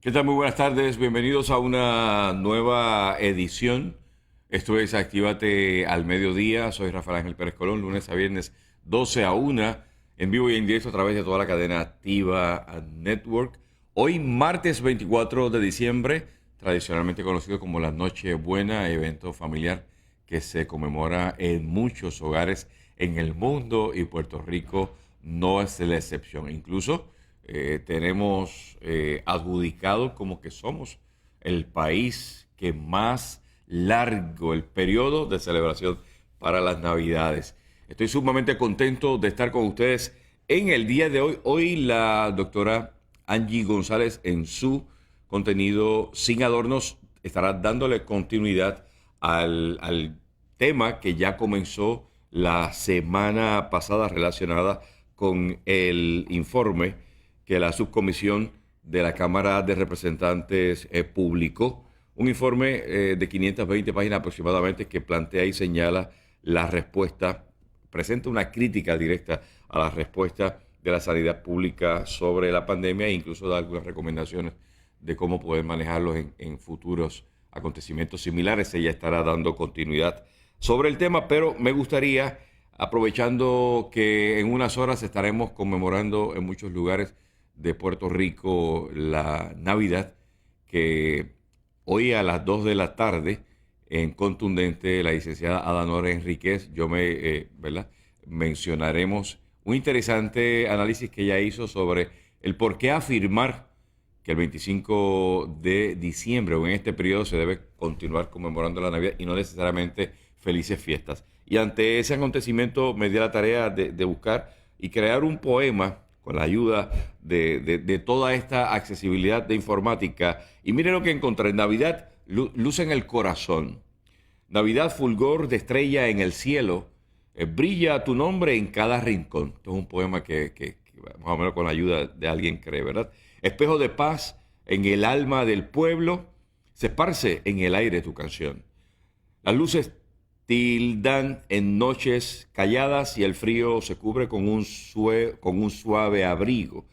¿Qué tal? Muy buenas tardes. Bienvenidos a una nueva edición. Esto es Actívate al Mediodía. Soy Rafael Ángel Pérez Colón, lunes a viernes 12 a 1, en vivo y en directo a través de toda la cadena Activa Network. Hoy, martes 24 de diciembre, tradicionalmente conocido como la Nochebuena, evento familiar que se conmemora en muchos hogares en el mundo y Puerto Rico no es la excepción. Incluso tenemos adjudicado como que somos el país que más largo el periodo de celebración para las Navidades. Estoy sumamente contento de estar con ustedes en el día de hoy. Hoy la doctora Angie González en su contenido Sin Adornos estará dándole continuidad al tema que ya comenzó la semana pasada relacionada con el informe que la subcomisión de la Cámara de Representantes publicó. Un informe de 520 páginas aproximadamente que plantea y señala la respuesta, presenta una crítica directa a la respuesta de la sanidad pública sobre la pandemia e incluso da algunas recomendaciones de cómo poder manejarlos en futuros acontecimientos similares. Ella estará dando continuidad sobre el tema, pero me gustaría, aprovechando que en unas horas estaremos conmemorando en muchos lugares de Puerto Rico la Navidad, que hoy a las 2 de la tarde, en contundente, la licenciada Adanora Enríquez, ¿verdad? Mencionaremos un interesante análisis que ella hizo sobre el por qué afirmar que el 25 de diciembre o en este periodo se debe continuar conmemorando la Navidad y no necesariamente felices fiestas. Y ante ese acontecimiento me di la tarea de buscar y crear un poema con la ayuda de toda esta accesibilidad de informática. Y miren lo que encontré. Navidad, luz en el corazón. Navidad, fulgor de estrella en el cielo. Brilla tu nombre en cada rincón. Esto es un poema que más o menos con la ayuda de alguien cree, ¿verdad? Espejo de paz en el alma del pueblo. Se esparce en el aire tu canción. Las luces tildan en noches calladas y el frío se cubre con un suave abrigo.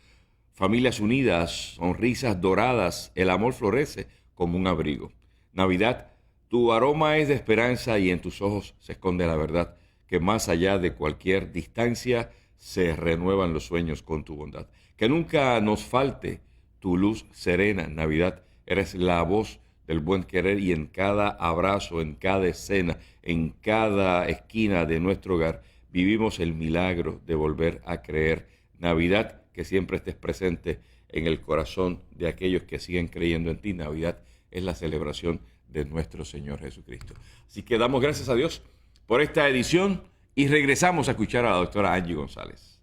Familias unidas, sonrisas doradas, el amor florece como un abrigo. Navidad, tu aroma es de esperanza y en tus ojos se esconde la verdad, que más allá de cualquier distancia se renuevan los sueños con tu bondad. Que nunca nos falte tu luz serena, Navidad, eres la voz del buen querer y en cada abrazo, en cada escena, en cada esquina de nuestro hogar, vivimos el milagro de volver a creer. Navidad, que siempre estés presente en el corazón de aquellos que siguen creyendo en ti. Navidad es la celebración de nuestro Señor Jesucristo. Así que damos gracias a Dios por esta edición y regresamos a escuchar a la doctora Angie González.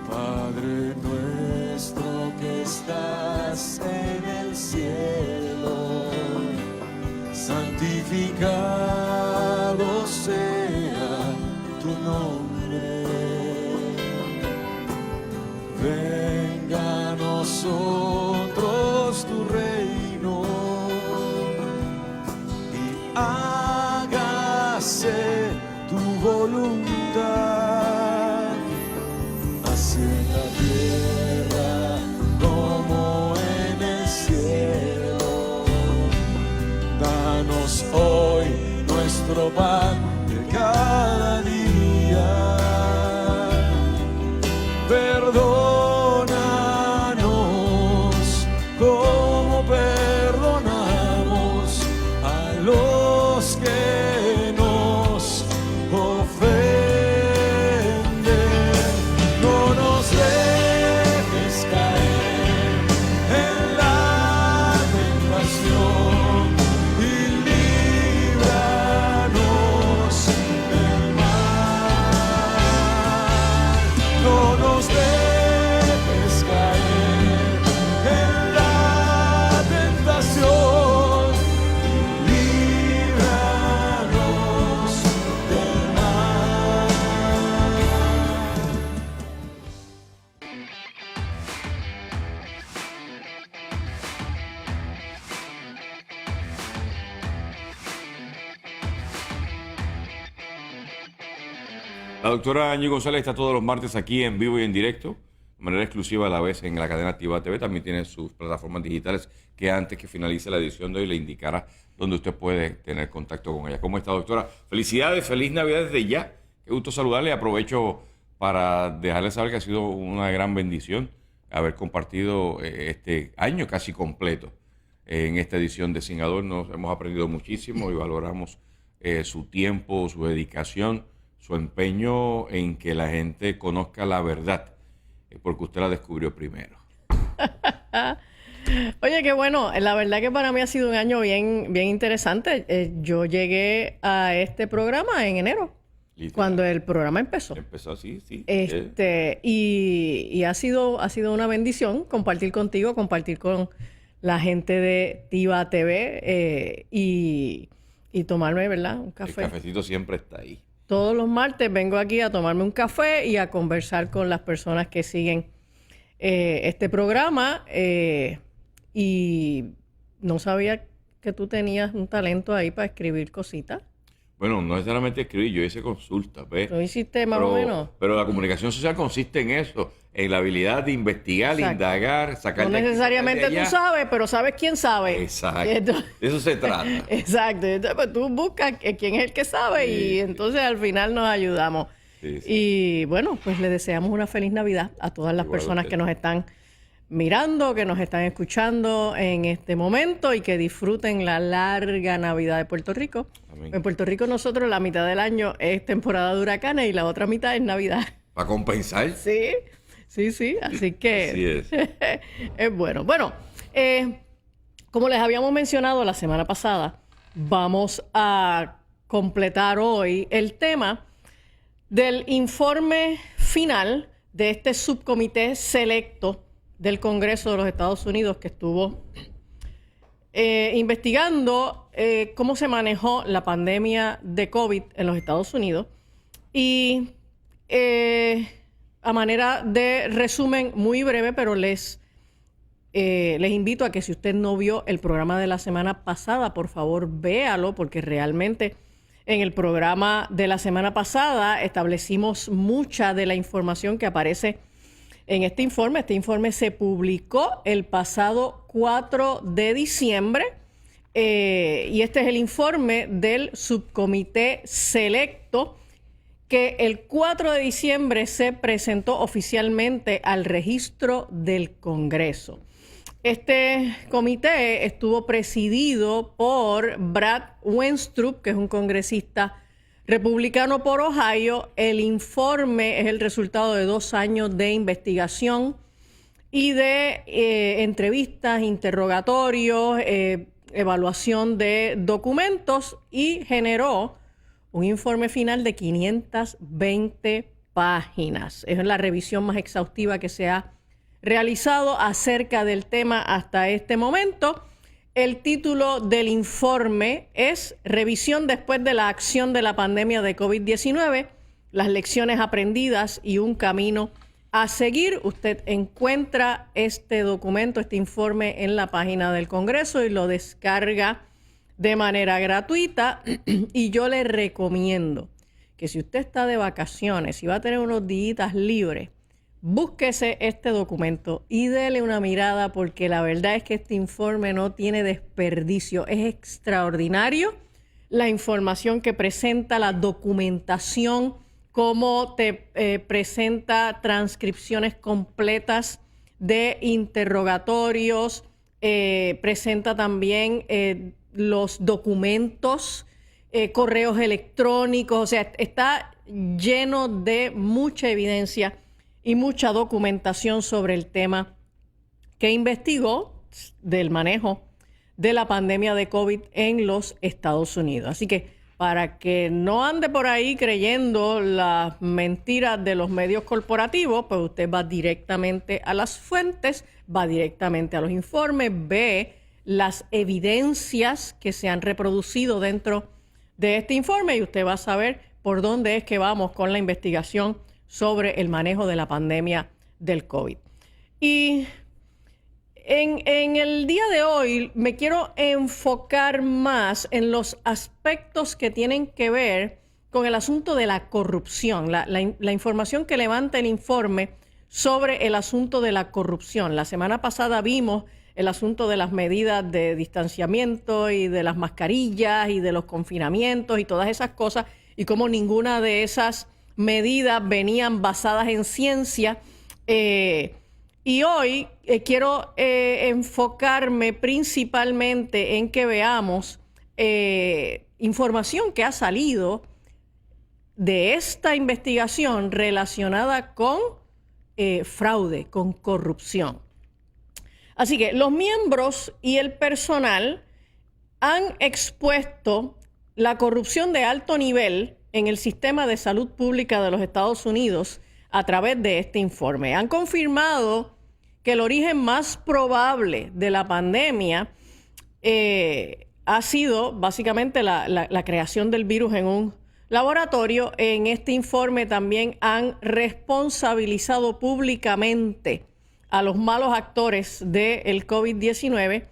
Padre nuestro que estás en el cielo, santificado sea tu nombre. Venga a nosotros tu reino y hágase tu voluntad, así en la tierra como en el cielo. Danos hoy nuestro pan de cada día. Perdónanos como perdonamos a los que nos ofenden. No nos dejes caer en la tentación y líbranos del mal. No nos dejes caer en la tentación y líbranos del mal. La doctora Angie González está todos los martes aquí en vivo y en directo. de manera exclusiva a la vez en la cadena Activa TV. También tiene sus plataformas digitales que antes que finalice la edición de hoy le indicará dónde usted puede tener contacto con ella. ¿Cómo está, doctora? Felicidades, feliz Navidad desde ya. Qué gusto saludarle. Aprovecho para dejarle saber que ha sido una gran bendición haber compartido este año casi completo en esta edición de Sin Adornos. Hemos aprendido muchísimo y valoramos su tiempo, su dedicación, su empeño en que la gente conozca la verdad, porque usted la descubrió primero. Oye, qué bueno. La verdad que para mí ha sido un año bien interesante. Yo llegué a este programa en enero, literal, cuando el programa empezó. Empezó así, sí. Y ha sido una bendición compartir contigo, compartir con la gente de Tiva TV y tomarme, ¿verdad?, un café. El cafecito siempre está ahí. Todos los martes vengo aquí a tomarme un café y a conversar con las personas que siguen este programa. Y no sabía que tú tenías un talento ahí para escribir cositas. Bueno, no necesariamente escribir, yo hice consultas, ¿ves? ¿Lo hiciste más o menos? Pero la comunicación social consiste en eso, en la habilidad de investigar, exacto, indagar, sacar no de aquí, necesariamente sacar de tú allá. sabes, pero sabes quién sabe. Exacto. Entonces, De eso se trata. exacto. Entonces, pues, tú buscas quién es el que sabe y entonces al final nos ayudamos. Sí. Y bueno, pues le deseamos una feliz Navidad a todas las personas que nos están mirando, que nos están escuchando en este momento y que disfruten la larga Navidad de Puerto Rico. Amén. En Puerto Rico nosotros la mitad del año es temporada de huracanes y la otra mitad es Navidad. ¿Para compensar? Sí. Así que Así es. es bueno. Bueno, como les habíamos mencionado la semana pasada, vamos a completar hoy el tema del informe final de este subcomité selecto del Congreso de los Estados Unidos que estuvo investigando cómo se manejó la pandemia de COVID en los Estados Unidos. Y a manera de resumen muy breve, pero les invito a que si usted no vio el programa de la semana pasada, por favor véalo, porque realmente en el programa de la semana pasada establecimos mucha de la información que aparece en este informe. Este informe se publicó el pasado 4 de diciembre y este es el informe del subcomité selecto que el 4 de diciembre se presentó oficialmente al registro del Congreso. Este comité estuvo presidido por Brad Wenstrup, que es un congresista republicano por Ohio. El informe es el resultado de 2 años de investigación y de entrevistas, interrogatorios, evaluación de documentos y generó un informe final de 520 páginas. Es la revisión más exhaustiva que se ha realizado acerca del tema hasta este momento. El título del informe es Revisión después de la acción de la pandemia de COVID-19, las lecciones aprendidas y un camino a seguir. Usted encuentra este documento, este informe en la página del Congreso y lo descarga de manera gratuita. Y yo le recomiendo que si usted está de vacaciones y va a tener unos días libres, búsquese este documento y dele una mirada, porque la verdad es que este informe no tiene desperdicio. Es extraordinario la información que presenta, la documentación, cómo te presenta transcripciones completas de interrogatorios, presenta también los documentos, correos electrónicos. O sea, está lleno de mucha evidencia y mucha documentación sobre el tema que investigó del manejo de la pandemia de COVID en los Estados Unidos. Así que para que no ande por ahí creyendo las mentiras de los medios corporativos, pues usted va directamente a las fuentes, va directamente a los informes, ve las evidencias que se han reproducido dentro de este informe y usted va a saber por dónde es que vamos con la investigación sobre el manejo de la pandemia del COVID. Y en el día de hoy me quiero enfocar más en los aspectos que tienen que ver con el asunto de la corrupción. La información que levanta el informe sobre el asunto de la corrupción. La semana pasada vimos el asunto de las medidas de distanciamiento y de las mascarillas y de los confinamientos y todas esas cosas, y cómo ninguna de esas medidas venían basadas en ciencia. Y hoy quiero enfocarme principalmente en que veamos información que ha salido de esta investigación relacionada con fraude, con corrupción. Así que los miembros y el personal han expuesto la corrupción de alto nivel en el sistema de salud pública de los Estados Unidos a través de este informe. Han confirmado que el origen más probable de la pandemia ha sido básicamente la creación del virus en un laboratorio. En este informe también han responsabilizado públicamente a los malos actores del COVID-19,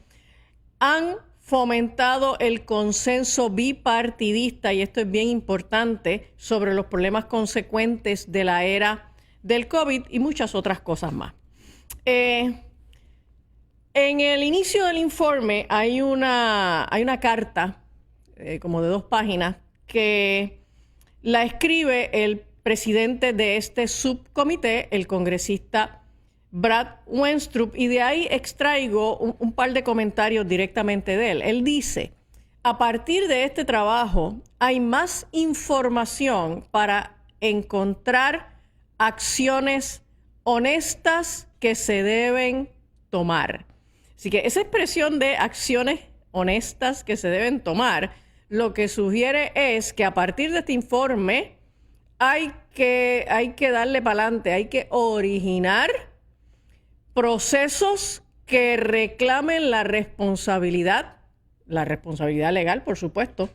han fomentado el consenso bipartidista, y esto es bien importante, sobre los problemas consecuentes de la era del COVID y muchas otras cosas más. En el inicio del informe hay una carta como de 2 páginas que la escribe el presidente de este subcomité, el congresista Brad Wenstrup, y de ahí extraigo un par de comentarios directamente de él. Él dice: a partir de este trabajo hay más información para encontrar acciones honestas que se deben tomar. Así que esa expresión de acciones honestas que se deben tomar, lo que sugiere es que a partir de este informe hay que darle para adelante, hay que originar procesos que reclamen la responsabilidad legal, por supuesto,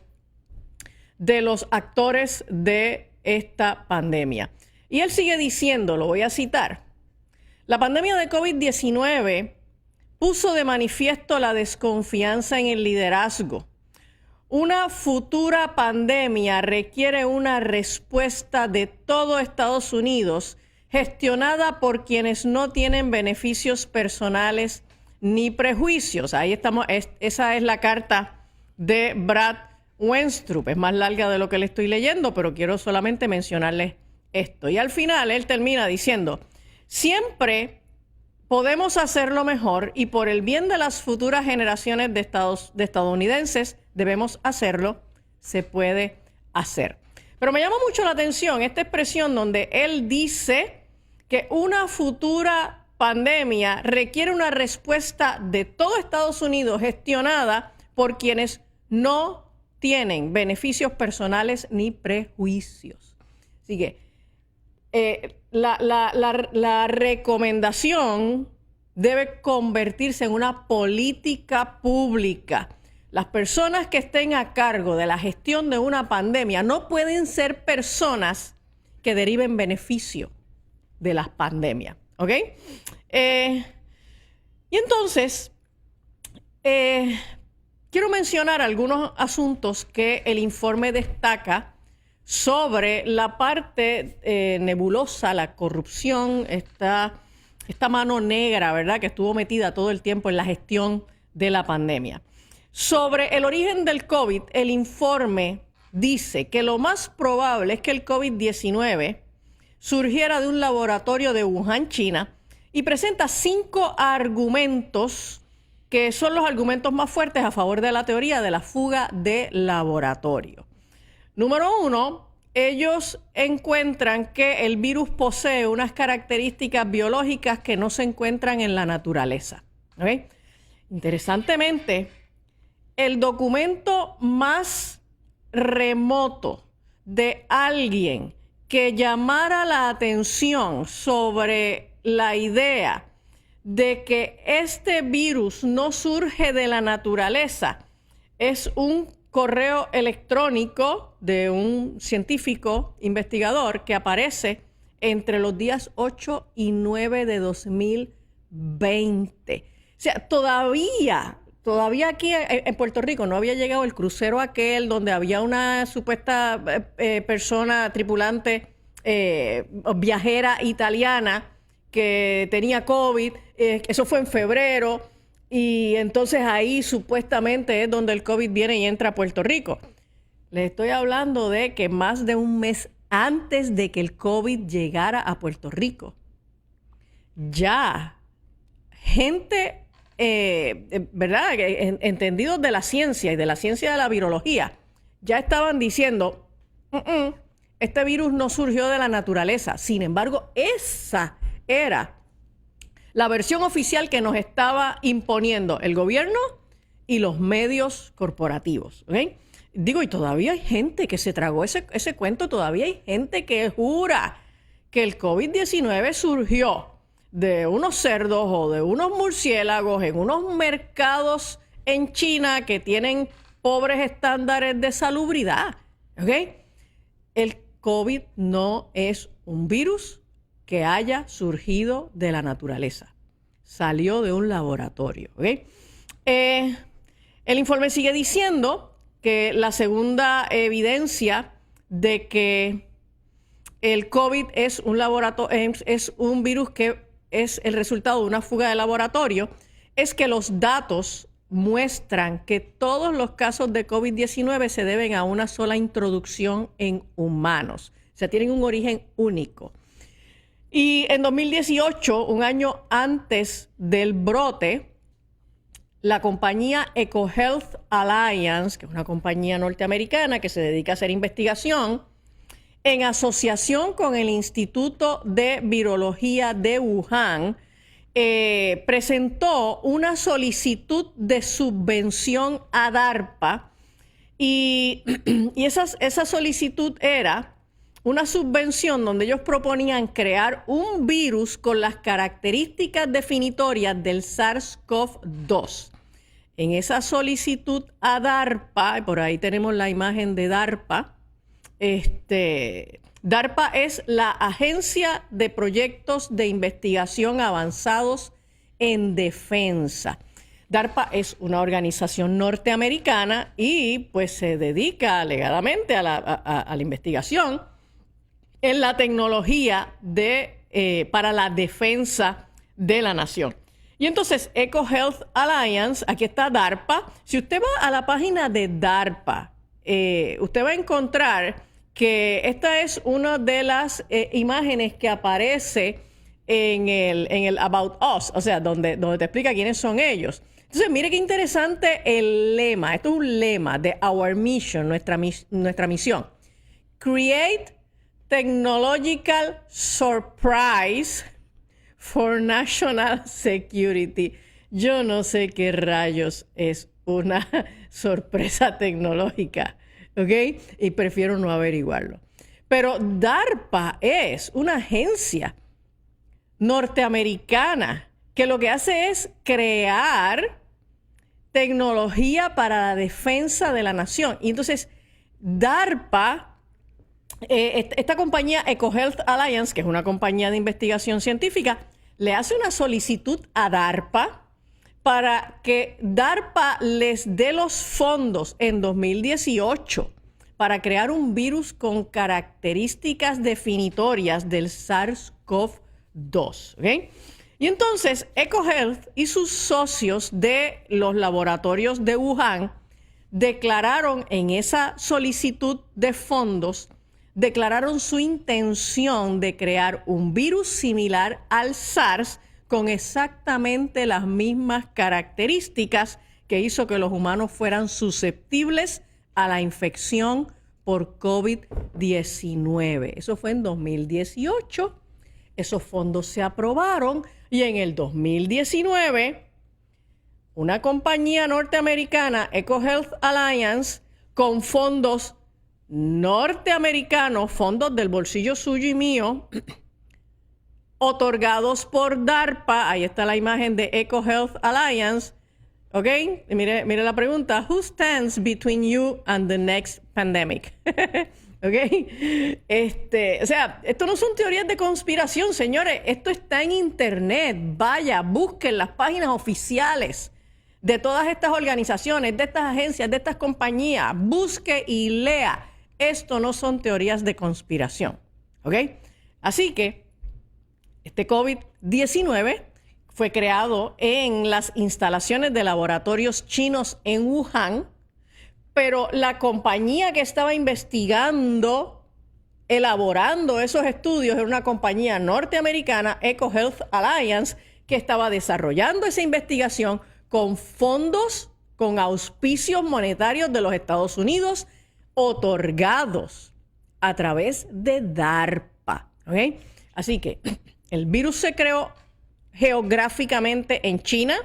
de los actores de esta pandemia. Y él sigue diciendo, lo voy a citar: la pandemia de COVID-19 puso de manifiesto la desconfianza en el liderazgo. Una futura pandemia requiere una respuesta de todo Estados Unidos, gestionada por quienes no tienen beneficios personales ni prejuicios. Ahí estamos, esa es la carta de Brad Wenstrup. Es más larga de lo que le estoy leyendo, pero quiero solamente mencionarles esto. Y al final él termina diciendo: siempre podemos hacerlo mejor y por el bien de las futuras generaciones de estadounidenses debemos hacerlo, se puede hacer. Pero me llama mucho la atención esta expresión donde él dice que una futura pandemia requiere una respuesta de todo Estados Unidos gestionada por quienes no tienen beneficios personales ni prejuicios. Así que la recomendación debe convertirse en una política pública. Las personas que estén a cargo de la gestión de una pandemia no pueden ser personas que deriven beneficio de las pandemias, ¿ok? Y entonces, quiero mencionar algunos asuntos que el informe destaca sobre la parte nebulosa, la corrupción, esta mano negra, ¿verdad?, que estuvo metida todo el tiempo en la gestión de la pandemia. Sobre el origen del COVID, el informe dice que lo más probable es que el COVID-19 surgiera de un laboratorio de Wuhan, China, y presenta 5 argumentos que son los argumentos más fuertes a favor de la teoría de la fuga de laboratorio. Número 1, ellos encuentran que el virus posee unas características biológicas que no se encuentran en la naturaleza. ¿Okay? Interesantemente, el documento más remoto de alguien que llamara la atención sobre la idea de que este virus no surge de la naturaleza es un correo electrónico de un científico investigador que aparece entre los días 8 y 9 de 2020. O sea, todavía aquí en Puerto Rico no había llegado el crucero aquel donde había una supuesta persona tripulante viajera italiana que tenía COVID, eso fue en febrero, y entonces ahí supuestamente es donde el COVID viene y entra a Puerto Rico. Les estoy hablando de que más de un mes antes de que el COVID llegara a Puerto Rico, ya gente, ¿verdad?, entendidos de la ciencia y de la ciencia de la virología, ya estaban diciendo, este virus no surgió de la naturaleza. Sin embargo, esa era la versión oficial que nos estaba imponiendo el gobierno y los medios corporativos. ¿Okay? Digo, y todavía hay gente que se tragó ese cuento, todavía hay gente que jura que el COVID-19 surgió de unos cerdos o de unos murciélagos en unos mercados en China que tienen pobres estándares de salubridad. ¿Okay? El COVID no es un virus que haya surgido de la naturaleza. Salió de un laboratorio. ¿Okay? El informe sigue diciendo que la segunda evidencia de que el COVID es un virus que es el resultado de una fuga de laboratorio es que los datos muestran que todos los casos de COVID-19 se deben a una sola introducción en humanos. O sea, tienen un origen único. Y en 2018, un año antes del brote, la compañía EcoHealth Alliance, que es una compañía norteamericana que se dedica a hacer investigación, en asociación con el Instituto de Virología de Wuhan, presentó una solicitud de subvención a DARPA y esa solicitud era una subvención donde ellos proponían crear un virus con las características definitorias del SARS-CoV-2. En esa solicitud a DARPA, por ahí tenemos la imagen de DARPA, DARPA es la Agencia de Proyectos de Investigación Avanzados en Defensa. DARPA es una organización norteamericana y pues se dedica alegadamente a la investigación en la tecnología para la defensa de la nación. Y entonces EcoHealth Alliance, aquí está DARPA. Si usted va a la página de DARPA, usted va a encontrar que esta es una de las imágenes que aparece en el About Us, o sea, donde te explica quiénes son ellos. Entonces, mire qué interesante el lema. Esto es un lema de Our Mission, nuestra misión. Create Technological Surprise for National Security. Yo no sé qué rayos es una sorpresa tecnológica. ¿Ok? Y prefiero no averiguarlo. Pero DARPA es una agencia norteamericana que lo que hace es crear tecnología para la defensa de la nación. Y entonces, DARPA, esta compañía EcoHealth Alliance, que es una compañía de investigación científica, le hace una solicitud a DARPA para que DARPA les dé los fondos en 2018 para crear un virus con características definitorias del SARS-CoV-2. ¿Okay? Y entonces EcoHealth y sus socios de los laboratorios de Wuhan declararon en esa solicitud de fondos, declararon su intención de crear un virus similar al SARS con exactamente las mismas características que hizo que los humanos fueran susceptibles a la infección por COVID-19. Eso fue en 2018. Esos fondos se aprobaron y en el 2019 una compañía norteamericana, EcoHealth Alliance, con fondos norteamericanos, fondos del bolsillo suyo y mío, otorgados por DARPA. Ahí está la imagen de EcoHealth Alliance. ¿Ok? Mire la pregunta. Who stands between you and the next pandemic? ¿Ok? O sea, esto no son teorías de conspiración, señores. Esto está en internet. Vaya, busquen las páginas oficiales de todas estas organizaciones, de estas agencias, de estas compañías. Busque y lea. Esto no son teorías de conspiración. ¿Ok? Así que Este COVID-19 fue creado en las instalaciones de laboratorios chinos en Wuhan, pero la compañía que estaba investigando, elaborando esos estudios, era una compañía norteamericana, EcoHealth Alliance, que estaba desarrollando esa investigación con fondos, con auspicios monetarios de los Estados Unidos, otorgados a través de DARPA. ¿Okay? Así que el virus se creó geográficamente en China,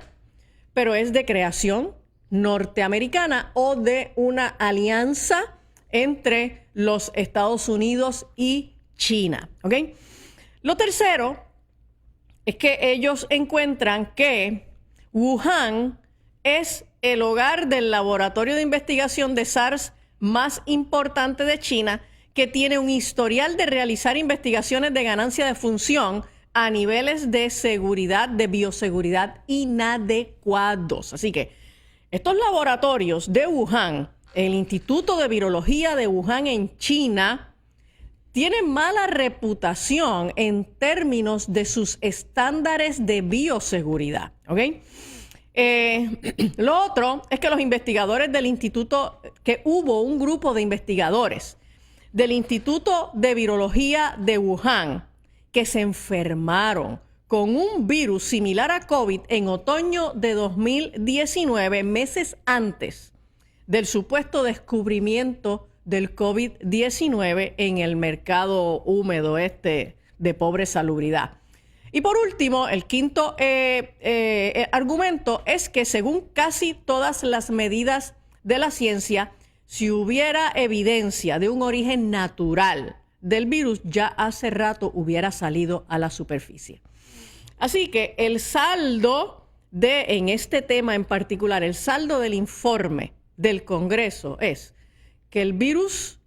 pero es de creación norteamericana o de una alianza entre los Estados Unidos y China. ¿Okay? Lo tercero es que ellos encuentran que Wuhan es el hogar del laboratorio de investigación de SARS más importante de China, que tiene un historial de realizar investigaciones de ganancia de función a niveles de seguridad, de bioseguridad inadecuados. Así que estos laboratorios de Wuhan, el Instituto de Virología de Wuhan en China, tienen mala reputación en términos de sus estándares de bioseguridad. ¿Ok? Lo otro es que los investigadores del instituto, que hubo un grupo de investigadores del Instituto de Virología de Wuhan que se enfermaron con un virus similar a COVID en otoño de 2019, meses antes del supuesto descubrimiento del COVID-19 en el mercado húmedo de pobre salubridad. Y por último, el quinto argumento es que según casi todas las medidas de la ciencia, si hubiera evidencia de un origen natural del virus, ya hace rato hubiera salido a la superficie. Así que el saldo en este tema en particular, el saldo del informe del Congreso es que el virus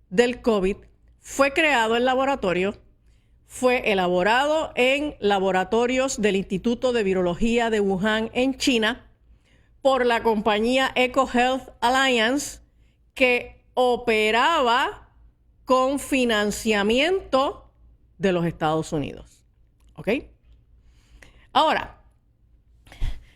del COVID fue creado en laboratorio, fue elaborado en laboratorios del Instituto de Virología de Wuhan en China por la compañía EcoHealth Alliance, que operaba con financiamiento de los Estados Unidos. ¿Ok? Ahora,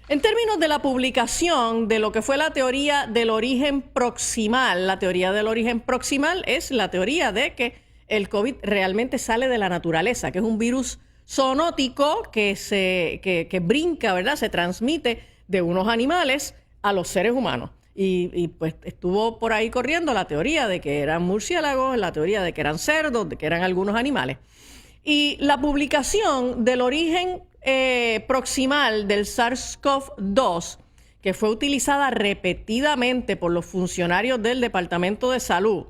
en términos de la publicación de lo que fue la teoría del origen proximal, la teoría del origen proximal es la teoría de que el COVID realmente sale de la naturaleza, que es un virus zoonótico que brinca, ¿verdad? Se transmite de unos animales a los seres humanos. Y pues estuvo por ahí corriendo la teoría de que eran murciélagos, la teoría de que eran cerdos, de que eran algunos animales. Y la publicación del origen proximal del SARS-CoV-2, que fue utilizada repetidamente por los funcionarios del Departamento de Salud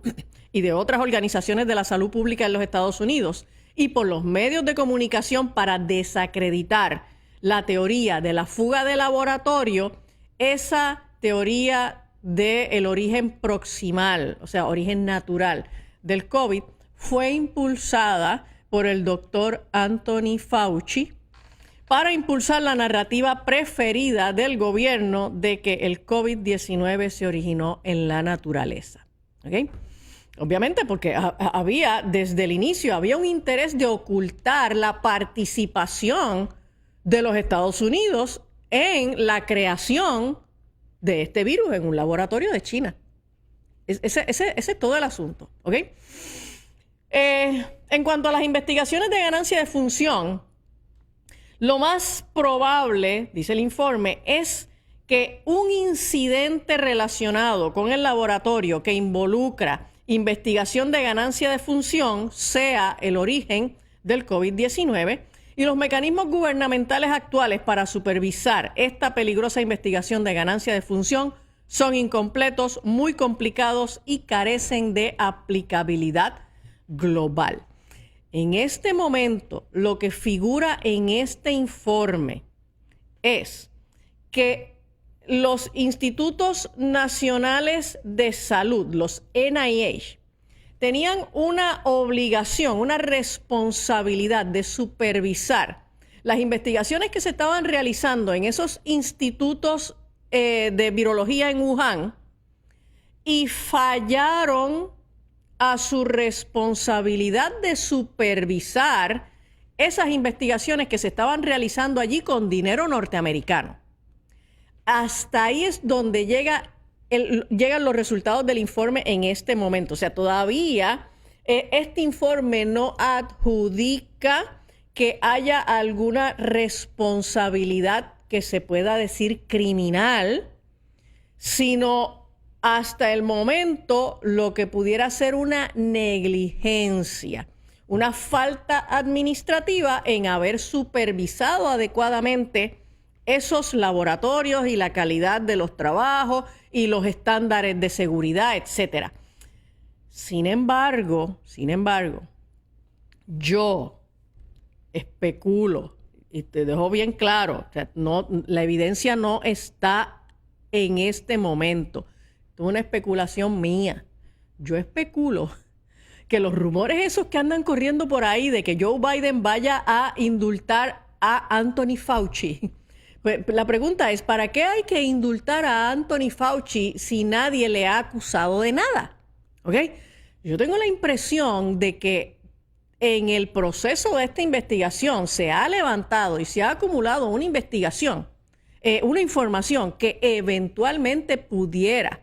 y de otras organizaciones de la salud pública en los Estados Unidos y por los medios de comunicación para desacreditar la teoría de la fuga de laboratorio, esa teoría del origen proximal, o sea, origen natural del COVID, fue impulsada por el doctor Anthony Fauci para impulsar la narrativa preferida del gobierno de que el COVID-19 se originó en la naturaleza. ¿Okay? Obviamente porque había, desde el inicio, había un interés de ocultar la participación de los Estados Unidos en la creación de este virus en un laboratorio de China. Ese es todo el asunto. ¿Okay? En cuanto a las investigaciones de ganancia de función, lo más probable, dice el informe, es que un incidente relacionado con el laboratorio que involucra investigación de ganancia de función sea el origen del COVID-19 y los mecanismos gubernamentales actuales para supervisar esta peligrosa investigación de ganancia de función son incompletos, muy complicados y carecen de aplicabilidad global. En este momento, lo que figura en este informe es que los institutos nacionales de salud, los NIH, tenían una obligación, una responsabilidad de supervisar las investigaciones que se estaban realizando en esos institutos de virología en Wuhan y fallaron a su responsabilidad de supervisar esas investigaciones que se estaban realizando allí con dinero norteamericano. Hasta ahí es donde llegan los resultados del informe en este momento. O sea, todavía este informe no adjudica que haya alguna responsabilidad que se pueda decir criminal, sino hasta el momento lo que pudiera ser una negligencia, una falta administrativa en haber supervisado adecuadamente esos laboratorios y la calidad de los trabajos y los estándares de seguridad, etcétera. Sin embargo, yo especulo, y te dejo bien claro, o sea, la evidencia no está en este momento. Es una especulación mía. Yo especulo que los rumores esos que andan corriendo por ahí de que Joe Biden vaya a indultar a Anthony Fauci. Pues la pregunta es, ¿para qué hay que indultar a Anthony Fauci si nadie le ha acusado de nada? ¿Ok? Yo tengo la impresión de que en el proceso de esta investigación se ha levantado y se ha acumulado una investigación, una información que eventualmente pudiera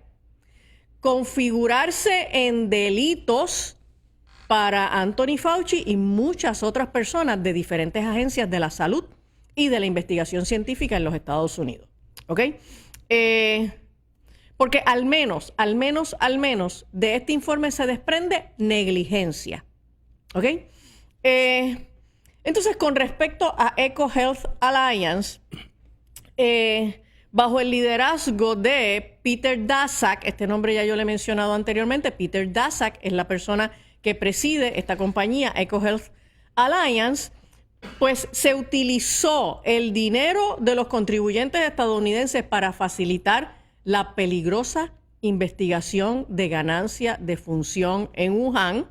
configurarse en delitos para Anthony Fauci y muchas otras personas de diferentes agencias de la salud y de la investigación científica en los Estados Unidos. ¿Ok? Porque al menos de este informe se desprende negligencia. ¿Ok? Entonces, con respecto a EcoHealth Alliance, bajo el liderazgo de Peter Daszak, este nombre ya yo le he mencionado anteriormente, Peter Daszak es la persona que preside esta compañía EcoHealth Alliance, pues se utilizó el dinero de los contribuyentes estadounidenses para facilitar la peligrosa investigación de ganancia de función en Wuhan,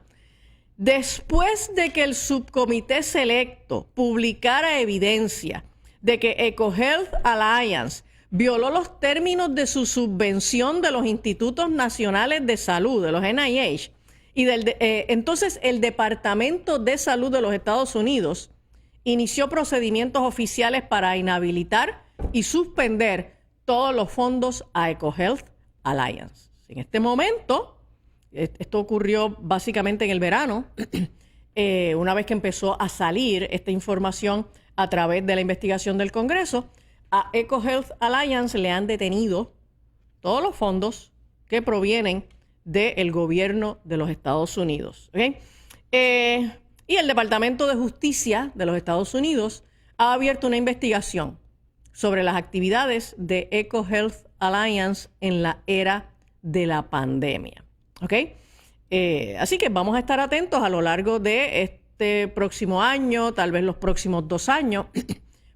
después de que el subcomité selecto publicara evidencia de que EcoHealth Alliance violó los términos de su subvención de los Institutos Nacionales de Salud, de los NIH, y entonces el Departamento de Salud de los Estados Unidos inició procedimientos oficiales para inhabilitar y suspender todos los fondos a EcoHealth Alliance. En este momento, esto ocurrió básicamente en el verano, una vez que empezó a salir esta información a través de la investigación del Congreso, a EcoHealth Alliance le han detenido todos los fondos que provienen del gobierno de los Estados Unidos. ¿Okay? Y el Departamento de Justicia de los Estados Unidos ha abierto una investigación sobre las actividades de EcoHealth Alliance en la era de la pandemia. ¿Ok? Así que vamos a estar atentos a lo largo de este próximo año, tal vez los próximos 2 años,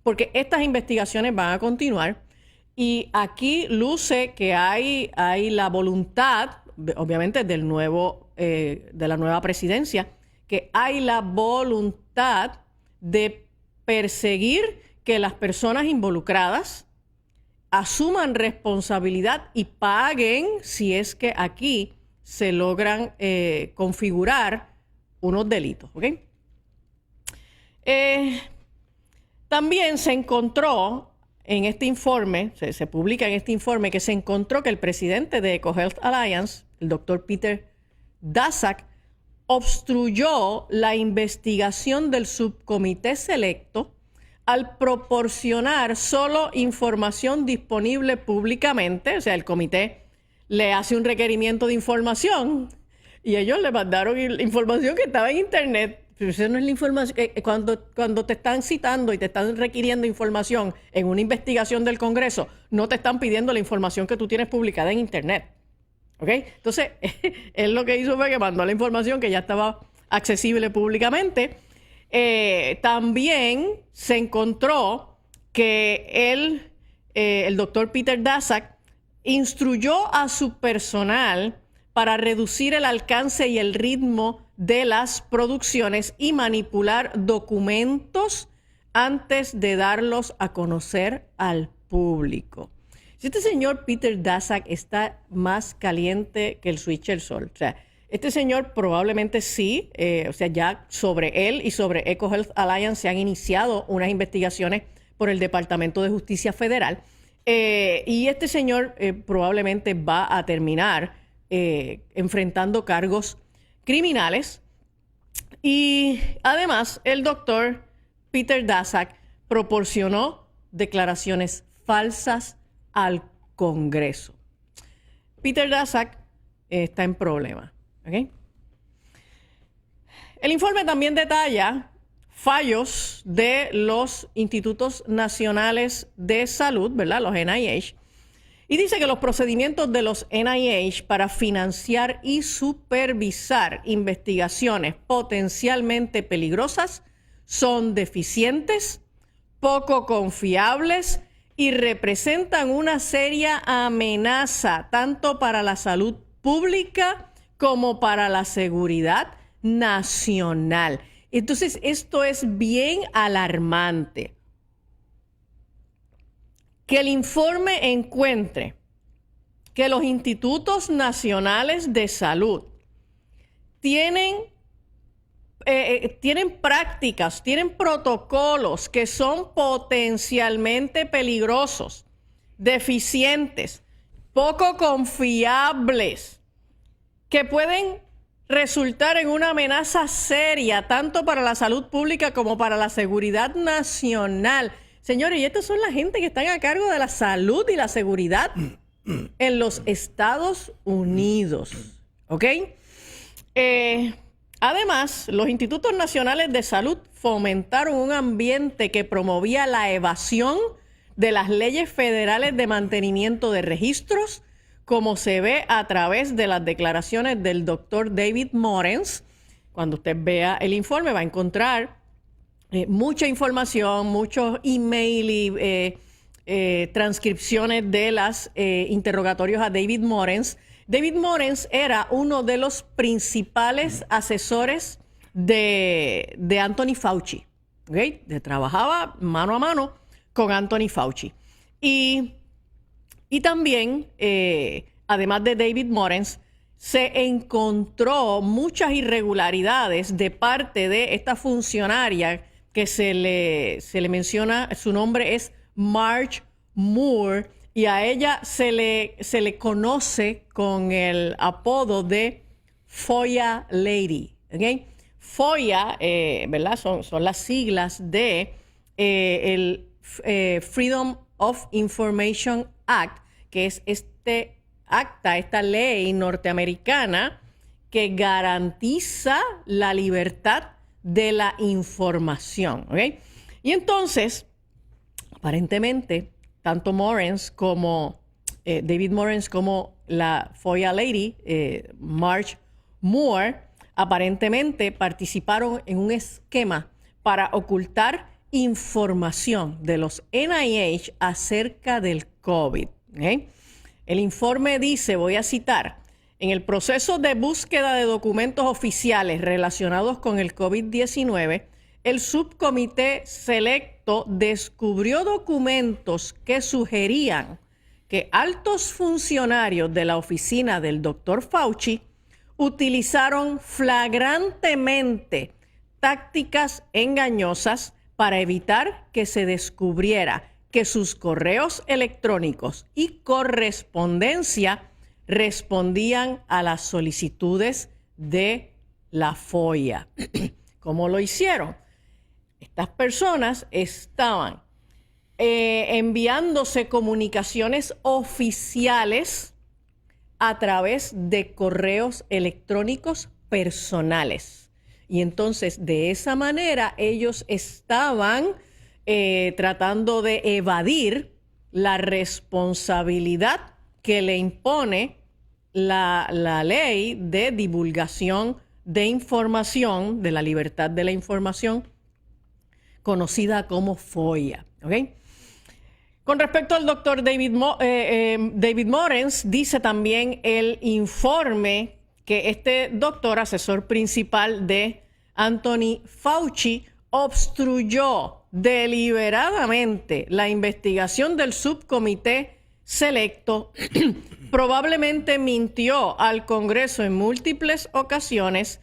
porque estas investigaciones van a continuar y aquí luce que hay la voluntad, obviamente, de la nueva presidencia, que hay la voluntad de perseguir que las personas involucradas asuman responsabilidad y paguen si es que aquí se logran configurar unos delitos. ¿Okay? También se encontró en este informe, se publica en este informe, que se encontró que el presidente de EcoHealth Alliance, el doctor Peter Daszak, obstruyó la investigación del subcomité selecto al proporcionar solo información disponible públicamente. O sea, el comité le hace un requerimiento de información y ellos le mandaron información que estaba en internet. Pero esa no es la información. Cuando te están citando y te están requiriendo información en una investigación del Congreso, no te están pidiendo la información que tú tienes publicada en internet. ¿Ok? Entonces, él lo que hizo fue que mandó la información que ya estaba accesible públicamente. También se encontró que el doctor Peter Daszak instruyó a su personal para reducir el alcance y el ritmo de las producciones y manipular documentos antes de darlos a conocer al público. Si este señor Peter Daszak está más caliente que el switch del sol, o sea, Este señor probablemente sí, o sea, ya sobre él y sobre EcoHealth Alliance se han iniciado unas investigaciones por el Departamento de Justicia Federal. Y este señor probablemente va a terminar enfrentando cargos criminales. Y además, el doctor Peter Daszak proporcionó declaraciones falsas al Congreso. Peter Daszak está en problemas. ¿Okay? El informe también detalla fallos de los Institutos Nacionales de Salud, ¿verdad? Los NIH, y dice que los procedimientos de los NIH para financiar y supervisar investigaciones potencialmente peligrosas son deficientes, poco confiables y representan una seria amenaza tanto para la salud pública como para la seguridad nacional. Entonces, esto es bien alarmante. Que el informe encuentre que los institutos nacionales de salud tienen prácticas, tienen protocolos que son potencialmente peligrosos, deficientes, poco confiables, que pueden resultar en una amenaza seria tanto para la salud pública como para la seguridad nacional. Señores, y estas son la gente que están a cargo de la salud y la seguridad en los Estados Unidos. ¿Ok? Además, los Institutos Nacionales de Salud fomentaron un ambiente que promovía la evasión de las leyes federales de mantenimiento de registros, como se ve a través de las declaraciones del doctor David Morens. Cuando usted vea el informe va a encontrar mucha información, muchos email y transcripciones de los interrogatorios a David Morens. David Morens era uno de los principales asesores de Anthony Fauci. ¿Okay? Trabajaba mano a mano con Anthony Fauci. Y también, además de David Morens, se encontró muchas irregularidades de parte de esta funcionaria que se le menciona, su nombre es Marge Moore, y a ella se le conoce con el apodo de FOIA Lady. ¿Okay? FOIA, ¿verdad? Son las siglas de el Freedom of Information Act, que es este acta, esta ley norteamericana que garantiza la libertad de la información. ¿Okay? Y entonces, aparentemente, tanto Morens como David Morens como la FOIA Lady, Marge Moore, aparentemente participaron en un esquema para ocultar información de los NIH acerca del COVID. ¿Okay? El informe dice, voy a citar, en el proceso de búsqueda de documentos oficiales relacionados con el COVID-19, el subcomité selecto descubrió documentos que sugerían que altos funcionarios de la oficina del Dr. Fauci utilizaron flagrantemente tácticas engañosas para evitar que se descubriera que sus correos electrónicos y correspondencia respondían a las solicitudes de la FOIA. ¿Cómo lo hicieron? Estas personas estaban enviándose comunicaciones oficiales a través de correos electrónicos personales. Y entonces, de esa manera, ellos estaban tratando de evadir la responsabilidad que le impone la ley de divulgación de información, de la libertad de la información, conocida como FOIA. ¿Okay? Con respecto al doctor David Morens, dice también el informe que este doctor, asesor principal de Anthony Fauci, obstruyó deliberadamente la investigación del subcomité selecto probablemente mintió al Congreso en múltiples ocasiones,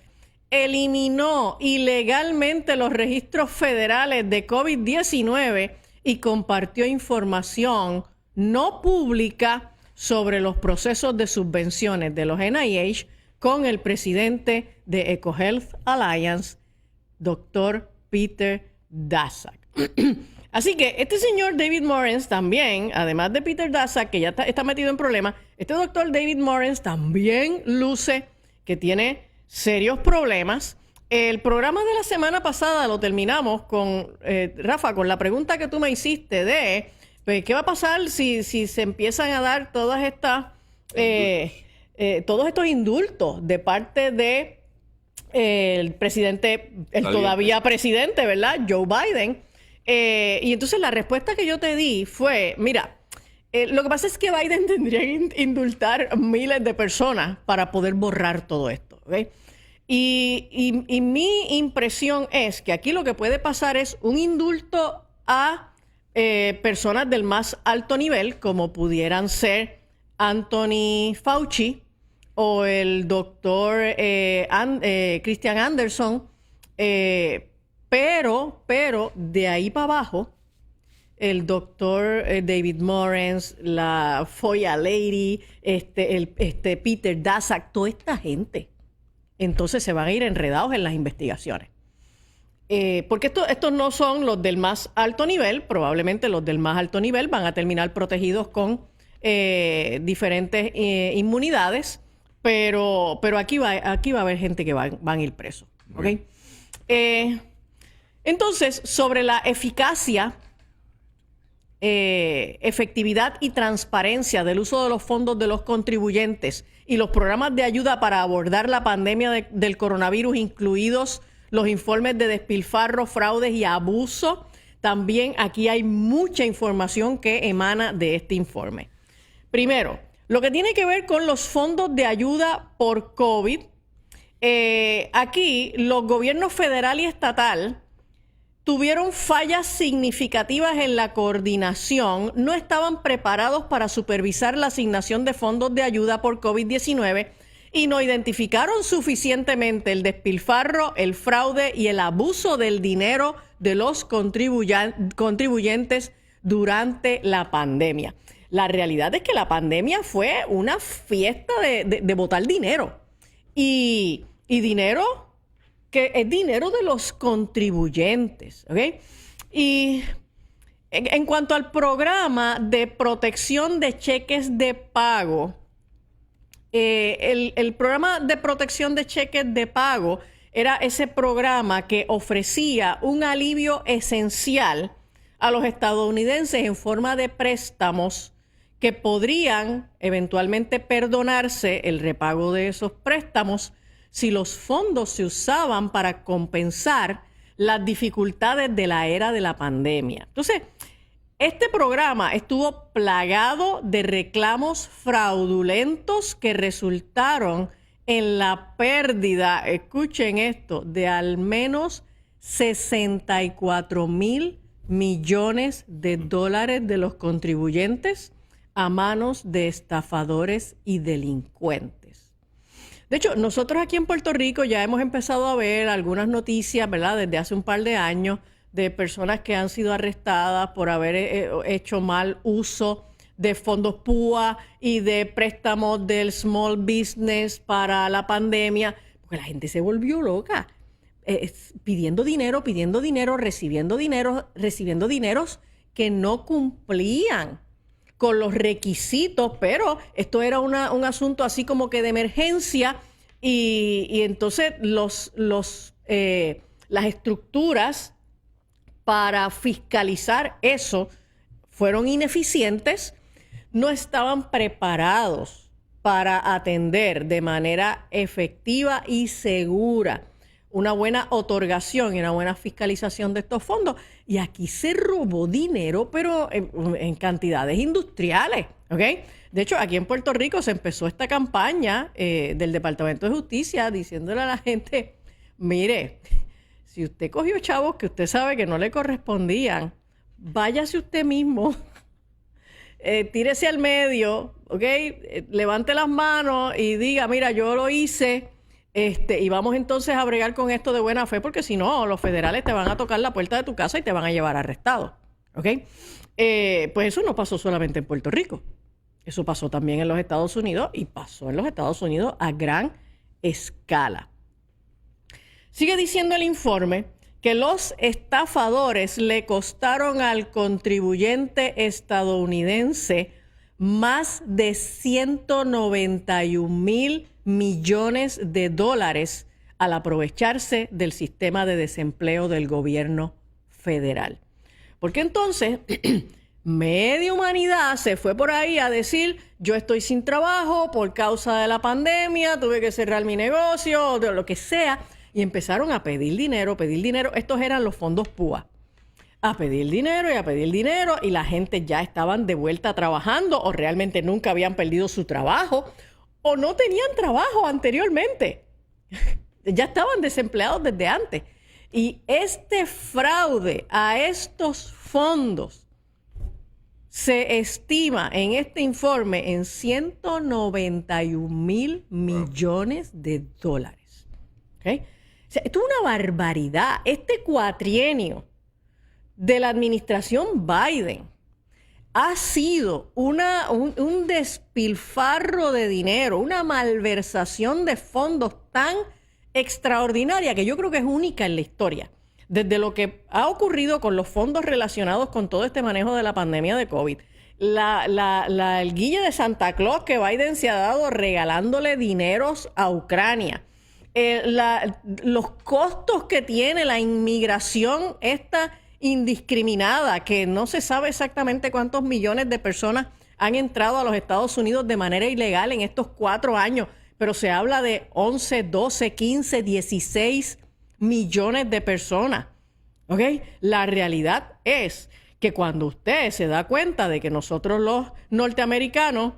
eliminó ilegalmente los registros federales de COVID-19 y compartió información no pública sobre los procesos de subvenciones de los NIH con el presidente de EcoHealth Alliance, Dr. Peter Daszak. Así que este señor David Morens también, además de Peter Daszak, que ya está metido en problemas, este doctor David Morens también luce que tiene serios problemas. El programa de la semana pasada lo terminamos con, Rafa, con la pregunta que tú me hiciste de pues, qué va a pasar si se empiezan a dar todas estas, todos estos indultos de parte de el presidente, el todavía presidente, ¿verdad? Joe Biden. Y entonces la respuesta que yo te di fue, mira, lo que pasa es que Biden tendría que indultar miles de personas para poder borrar todo esto, ¿ok? Y mi impresión es que aquí lo que puede pasar es un indulto a personas del más alto nivel, como pudieran ser Anthony Fauci o el doctor Christian Anderson, pero de ahí para abajo, el doctor David Morens, la Foya Lady, Peter Daszak, toda esta gente, entonces se van a ir enredados en las investigaciones. Porque estos no son los del más alto nivel, probablemente los del más alto nivel van a terminar protegidos con diferentes inmunidades, pero aquí va a haber gente que van a ir presos. ¿Okay? Entonces, sobre la eficacia, efectividad y transparencia del uso de los fondos de los contribuyentes y los programas de ayuda para abordar la pandemia del coronavirus, incluidos los informes de despilfarro, fraudes y abuso, también aquí hay mucha información que emana de este informe. Primero, lo que tiene que ver con los fondos de ayuda por COVID, aquí los gobiernos federal y estatal tuvieron fallas significativas en la coordinación, no estaban preparados para supervisar la asignación de fondos de ayuda por COVID-19 y no identificaron suficientemente el despilfarro, el fraude y el abuso del dinero de los contribuyentes durante la pandemia. La realidad es que la pandemia fue una fiesta de botar dinero y dinero que es dinero de los contribuyentes, ¿ok? Y en cuanto al programa de protección de cheques de pago, el programa de protección de cheques de pago era ese programa que ofrecía un alivio esencial a los estadounidenses en forma de préstamos que podrían eventualmente perdonarse el repago de esos préstamos si los fondos se usaban para compensar las dificultades de la era de la pandemia. Entonces, este programa estuvo plagado de reclamos fraudulentos que resultaron en la pérdida, escuchen esto, de al menos 64 mil millones de dólares de los contribuyentes a manos de estafadores y delincuentes. De hecho, nosotros aquí en Puerto Rico ya hemos empezado a ver algunas noticias, ¿verdad? Desde hace un par de años de personas que han sido arrestadas por haber hecho mal uso de fondos PUA y de préstamos del small business para la pandemia, porque la gente se volvió loca, pidiendo dinero, recibiendo dineros que no cumplían con los requisitos, pero esto era un asunto así como que de emergencia y entonces las estructuras para fiscalizar eso fueron ineficientes, no estaban preparados para atender de manera efectiva y segura una buena otorgación y una buena fiscalización de estos fondos. Y aquí se robó dinero, pero en cantidades industriales, ¿ok? De hecho, aquí en Puerto Rico se empezó esta campaña del Departamento de Justicia diciéndole a la gente, mire, si usted cogió chavos que usted sabe que no le correspondían, váyase usted mismo tírese al medio, ¿ok? Levante las manos y diga, mira, yo lo hice, y vamos entonces a bregar con esto de buena fe, porque si no, los federales te van a tocar la puerta de tu casa y te van a llevar arrestado, ¿ok? Pues eso no pasó solamente en Puerto Rico. Eso pasó también en los Estados Unidos y pasó en los Estados Unidos a gran escala. Sigue diciendo el informe que los estafadores le costaron al contribuyente estadounidense más de 191 mil millones de dólares al aprovecharse del sistema de desempleo del gobierno federal. Porque entonces media humanidad se fue por ahí a decir, yo estoy sin trabajo por causa de la pandemia, tuve que cerrar mi negocio, de lo que sea, y empezaron a pedir dinero. Estos eran los fondos PUA. A pedir dinero y a pedir dinero, y la gente ya estaban de vuelta trabajando, o realmente nunca habían perdido su trabajo, o no tenían trabajo anteriormente. Ya estaban desempleados desde antes. Y este fraude a estos fondos se estima en este informe en 191 mil millones de dólares. ¿Okay? O sea, esto es una barbaridad. Este cuatrienio de la administración Biden ha sido un despilfarro de dinero, una malversación de fondos tan extraordinaria que yo creo que es única en la historia. Desde lo que ha ocurrido con los fondos relacionados con todo este manejo de la pandemia de COVID, el guille de Santa Claus que Biden se ha dado regalándole dineros a Ucrania, los costos que tiene la inmigración esta indiscriminada, que no se sabe exactamente cuántos millones de personas han entrado a los Estados Unidos de manera ilegal en estos 4 años, pero se habla de 11, 12, 15, 16 millones de personas. ¿Ok? La realidad es que cuando usted se da cuenta de que nosotros los norteamericanos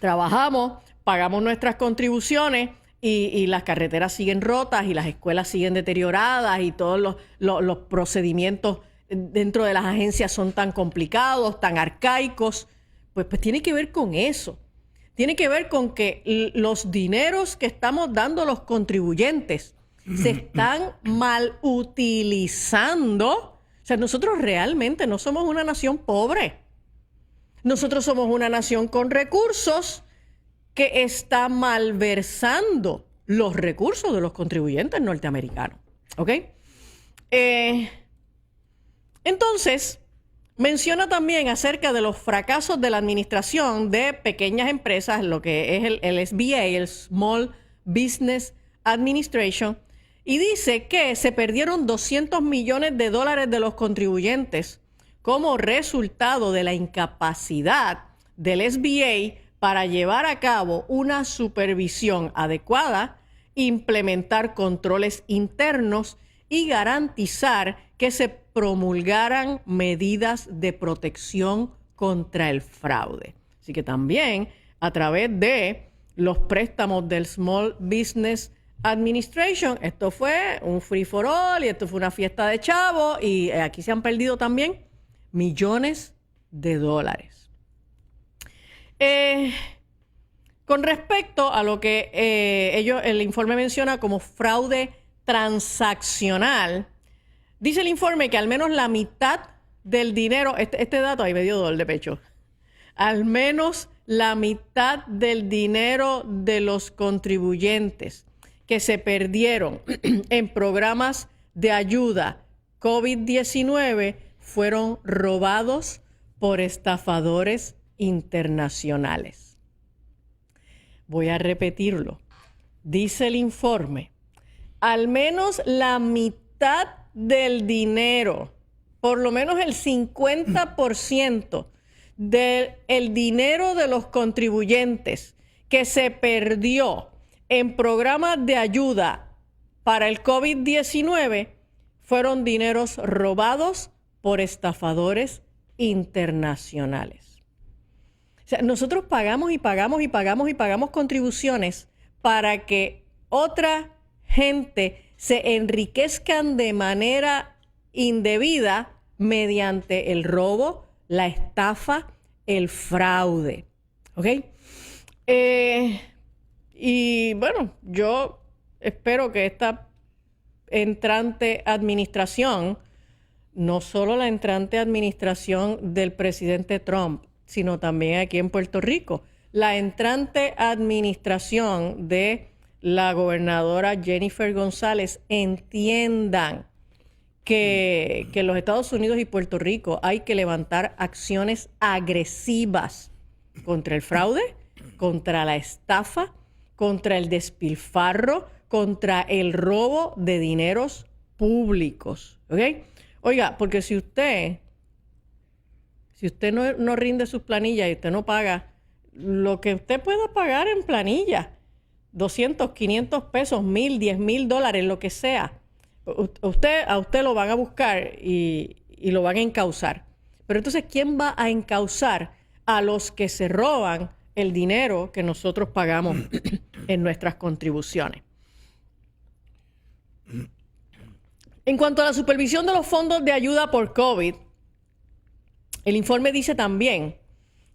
trabajamos, pagamos nuestras contribuciones y las carreteras siguen rotas y las escuelas siguen deterioradas y todos los procedimientos dentro de las agencias son tan complicados, tan arcaicos, pues tiene que ver con eso. Tiene que ver con que los dineros que estamos dando los contribuyentes se están mal utilizando. O sea, nosotros realmente no somos una nación pobre. Nosotros somos una nación con recursos que está malversando los recursos de los contribuyentes norteamericanos. ¿Ok? Entonces, menciona también acerca de los fracasos de la administración de pequeñas empresas, lo que es el SBA, el Small Business Administration, y dice que se perdieron 200 millones de dólares de los contribuyentes como resultado de la incapacidad del SBA para llevar a cabo una supervisión adecuada, implementar controles internos y garantizar que se promulgaran medidas de protección contra el fraude. Así que también a través de los préstamos del Small Business Administration, esto fue un free for all y esto fue una fiesta de chavos y aquí se han perdido también millones de dólares. Con respecto a lo que el informe menciona como fraude transaccional, dice el informe que al menos la mitad del dinero, este dato ahí me dio dolor de pecho, al menos la mitad del dinero de los contribuyentes que se perdieron en programas de ayuda COVID-19 fueron robados por estafadores internacionales. Voy a repetirlo. Dice el informe, al menos la mitad del dinero, por lo menos el 50% del dinero de los contribuyentes que se perdió en programas de ayuda para el COVID-19 fueron dineros robados por estafadores internacionales. O sea, nosotros pagamos y pagamos y pagamos y pagamos contribuciones para que otra gente se enriquezcan de manera indebida mediante el robo, la estafa, el fraude. ¿Ok? Y bueno, yo espero que esta entrante administración, no solo la entrante administración del presidente Trump, sino también aquí en Puerto Rico, la entrante administración de la gobernadora Jennifer González entiendan que en los Estados Unidos y Puerto Rico hay que levantar acciones agresivas contra el fraude, contra la estafa, contra el despilfarro, contra el robo de dineros públicos. ¿Ok? Oiga, porque si usted no rinde sus planillas y usted no paga lo que usted pueda pagar en planilla, 200, 500 pesos, 1,000, 10,000 dólares, lo que sea, a usted lo van a buscar y lo van a encauzar. Pero entonces, ¿quién va a encauzar a los que se roban el dinero que nosotros pagamos en nuestras contribuciones? En cuanto a la supervisión de los fondos de ayuda por COVID, el informe dice también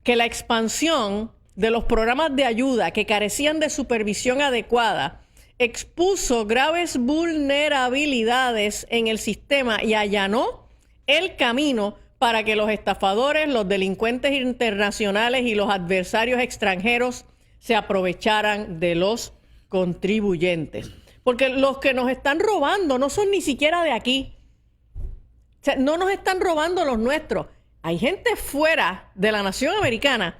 que la expansión de los programas de ayuda que carecían de supervisión adecuada expuso graves vulnerabilidades en el sistema y allanó el camino para que los estafadores, los delincuentes internacionales y los adversarios extranjeros se aprovecharan de los contribuyentes. Porque los que nos están robando no son ni siquiera de aquí. O sea, no nos están robando los nuestros. Hay gente fuera de la nación americana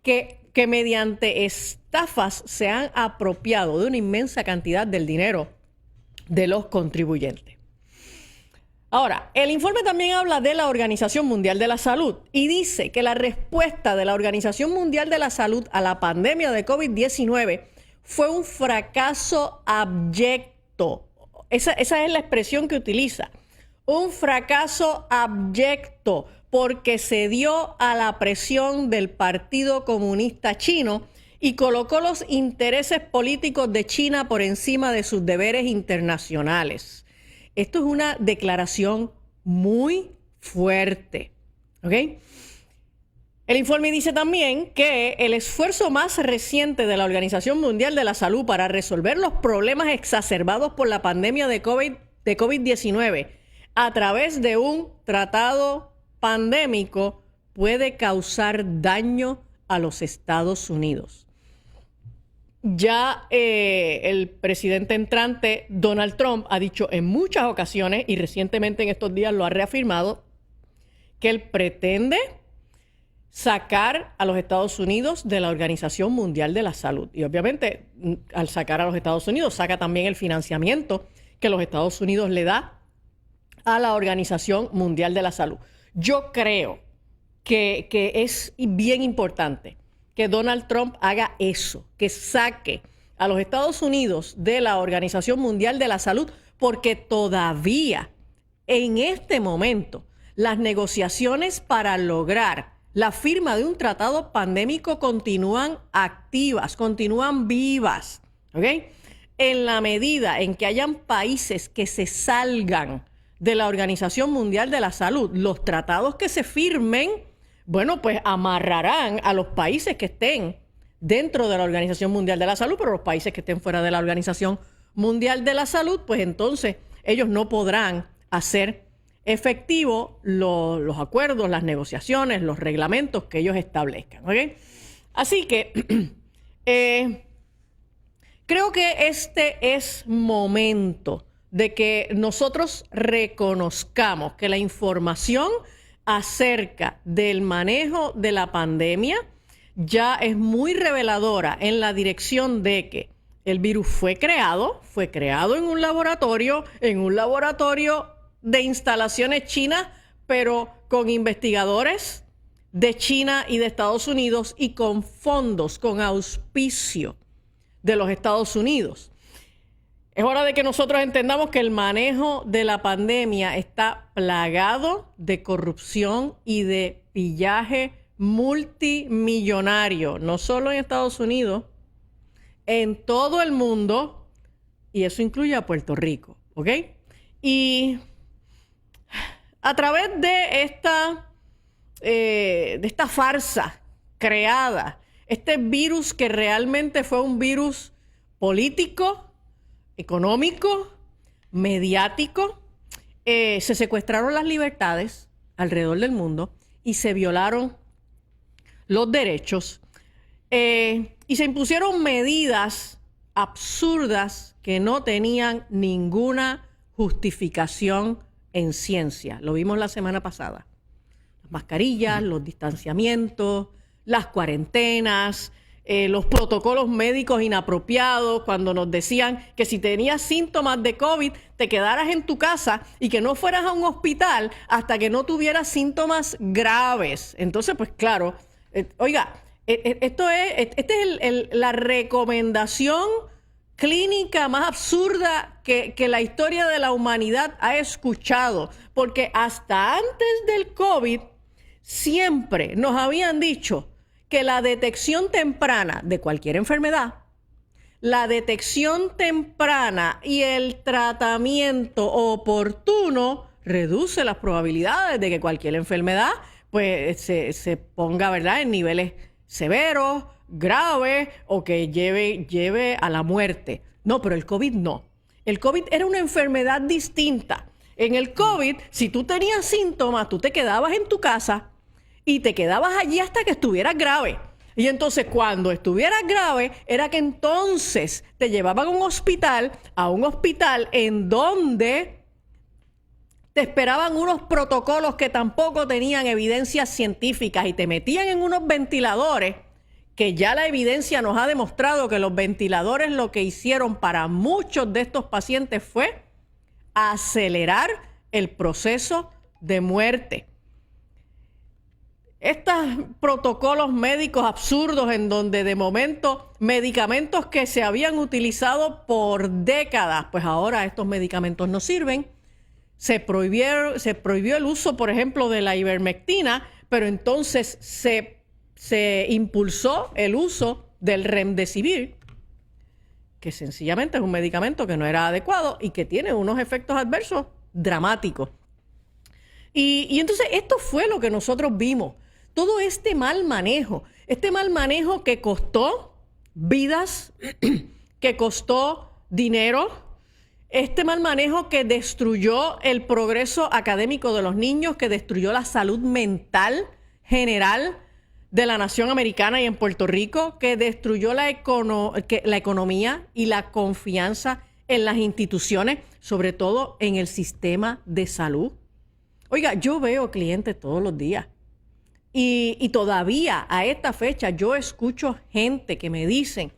que mediante estafas se han apropiado de una inmensa cantidad del dinero de los contribuyentes. Ahora, el informe también habla de la Organización Mundial de la Salud y dice que la respuesta de la Organización Mundial de la Salud a la pandemia de COVID-19 fue un fracaso abyecto. Esa es la expresión que utiliza. Un fracaso abyecto porque se dio a la presión del Partido Comunista Chino y colocó los intereses políticos de China por encima de sus deberes internacionales. Esto es una declaración muy fuerte, ¿ok? El informe dice también que el esfuerzo más reciente de la Organización Mundial de la Salud para resolver los problemas exacerbados por la pandemia de COVID-19 a través de un tratado pandémico puede causar daño a los Estados Unidos. Ya el presidente entrante Donald Trump ha dicho en muchas ocasiones y recientemente en estos días lo ha reafirmado que él pretende sacar a los Estados Unidos de la Organización Mundial de la Salud. Y obviamente al sacar a los Estados Unidos saca también el financiamiento que los Estados Unidos le da a la Organización Mundial de la Salud. Yo creo que es bien importante que Donald Trump haga eso, que saque a los Estados Unidos de la Organización Mundial de la Salud, porque todavía en este momento las negociaciones para lograr la firma de un tratado pandémico continúan activas, continúan vivas, ¿ok? En la medida en que hayan países que se salgan de la Organización Mundial de la Salud, los tratados que se firmen, bueno, pues amarrarán a los países que estén dentro de la Organización Mundial de la Salud, pero los países que estén fuera de la Organización Mundial de la Salud, pues entonces ellos no podrán hacer efectivo los acuerdos, las negociaciones, los reglamentos que ellos establezcan, ¿ok? Así que creo que este es momento de que nosotros reconozcamos que la información acerca del manejo de la pandemia ya es muy reveladora en la dirección de que el virus fue creado en un laboratorio de instalaciones chinas, pero con investigadores de China y de Estados Unidos y con fondos, con auspicio de los Estados Unidos. Es hora de que nosotros entendamos que el manejo de la pandemia está plagado de corrupción y de pillaje multimillonario, no solo en Estados Unidos, en todo el mundo, y eso incluye a Puerto Rico, ¿ok? Y a través de esta de esta farsa creada, este virus que realmente fue un virus político, económico, mediático. Se secuestraron las libertades alrededor del mundo y se violaron los derechos y se impusieron medidas absurdas que no tenían ninguna justificación en ciencia. Lo vimos la semana pasada. Las mascarillas, los distanciamientos, las cuarentenas, los protocolos médicos inapropiados, cuando nos decían que si tenías síntomas de COVID, te quedaras en tu casa y que no fueras a un hospital hasta que no tuvieras síntomas graves. Entonces, pues claro, esta es la recomendación clínica más absurda que la historia de la humanidad ha escuchado, porque hasta antes del COVID siempre nos habían dicho que la detección temprana de cualquier enfermedad, la detección temprana y el tratamiento oportuno reduce las probabilidades de que cualquier enfermedad pues se ponga, ¿verdad?, en niveles severos, graves o que lleve a la muerte. No, pero el COVID no. El COVID era una enfermedad distinta. En el COVID, si tú tenías síntomas, tú te quedabas en tu casa y te quedabas allí hasta que estuvieras grave. Y entonces cuando estuvieras grave, era que entonces te llevaban a un hospital en donde te esperaban unos protocolos que tampoco tenían evidencias científicas y te metían en unos ventiladores que ya la evidencia nos ha demostrado que los ventiladores lo que hicieron para muchos de estos pacientes fue acelerar el proceso de muerte. Estos protocolos médicos absurdos en donde de momento medicamentos que se habían utilizado por décadas, pues ahora estos medicamentos no sirven. Se prohibió el uso, por ejemplo, de la ivermectina, pero entonces se impulsó el uso del remdesivir, que sencillamente es un medicamento que no era adecuado y que tiene unos efectos adversos dramáticos. Y entonces esto fue lo que nosotros vimos. Todo este mal manejo que costó vidas, que costó dinero, este mal manejo que destruyó el progreso académico de los niños, que destruyó la salud mental general de la nación americana y en Puerto Rico, que destruyó la economía y la confianza en las instituciones, sobre todo en el sistema de salud. Oiga, yo veo clientes todos los días y todavía a esta fecha yo escucho gente que me dicen: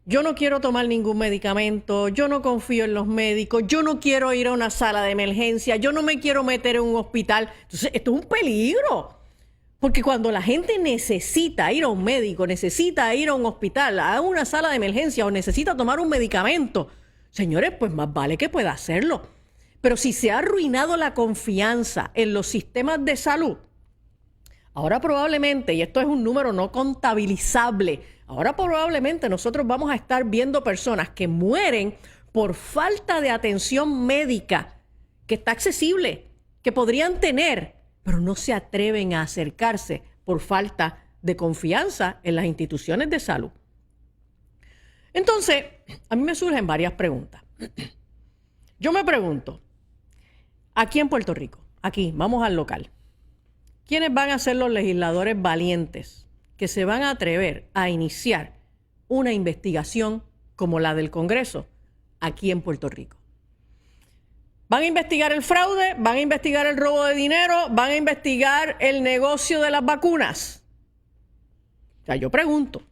yo no quiero tomar ningún medicamento, yo no confío en los médicos, yo no quiero ir a una sala de emergencia, yo no me quiero meter en un hospital. Entonces, esto es un peligro. Porque cuando la gente necesita ir a un médico, necesita ir a un hospital, a una sala de emergencia o necesita tomar un medicamento, señores, pues más vale que pueda hacerlo. Pero si se ha arruinado la confianza en los sistemas de salud, ahora probablemente, y esto es un número no contabilizable, ahora probablemente nosotros vamos a estar viendo personas que mueren por falta de atención médica que está accesible, que podrían tener, pero no se atreven a acercarse por falta de confianza en las instituciones de salud. Entonces, a mí me surgen varias preguntas. Yo me pregunto, aquí en Puerto Rico, aquí, vamos al local, ¿quiénes van a ser los legisladores valientes que se van a atrever a iniciar una investigación como la del Congreso aquí en Puerto Rico? ¿Van a investigar el fraude? ¿Van a investigar el robo de dinero? ¿Van a investigar el negocio de las vacunas? O sea, yo pregunto,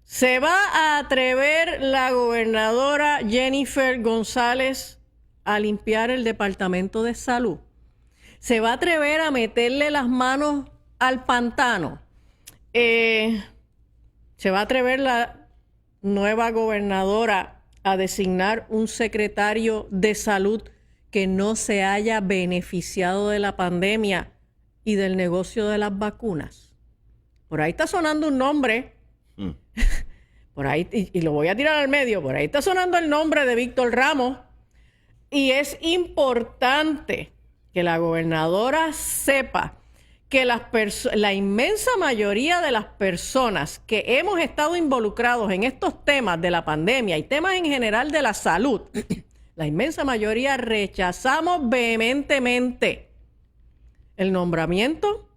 ¿se va a atrever la gobernadora Jennifer González a limpiar el Departamento de Salud? ¿Se va a atrever a meterle las manos al pantano? ¿Se va a atrever la nueva gobernadora a designar un secretario de salud que no se haya beneficiado de la pandemia y del negocio de las vacunas? Por ahí está sonando un nombre, por ahí, y lo voy a tirar al medio, por ahí está sonando el nombre de Víctor Ramos, y es importante que la gobernadora sepa que la inmensa mayoría de las personas que hemos estado involucrados en estos temas de la pandemia y temas en general de la salud, la inmensa mayoría rechazamos vehementemente el nombramiento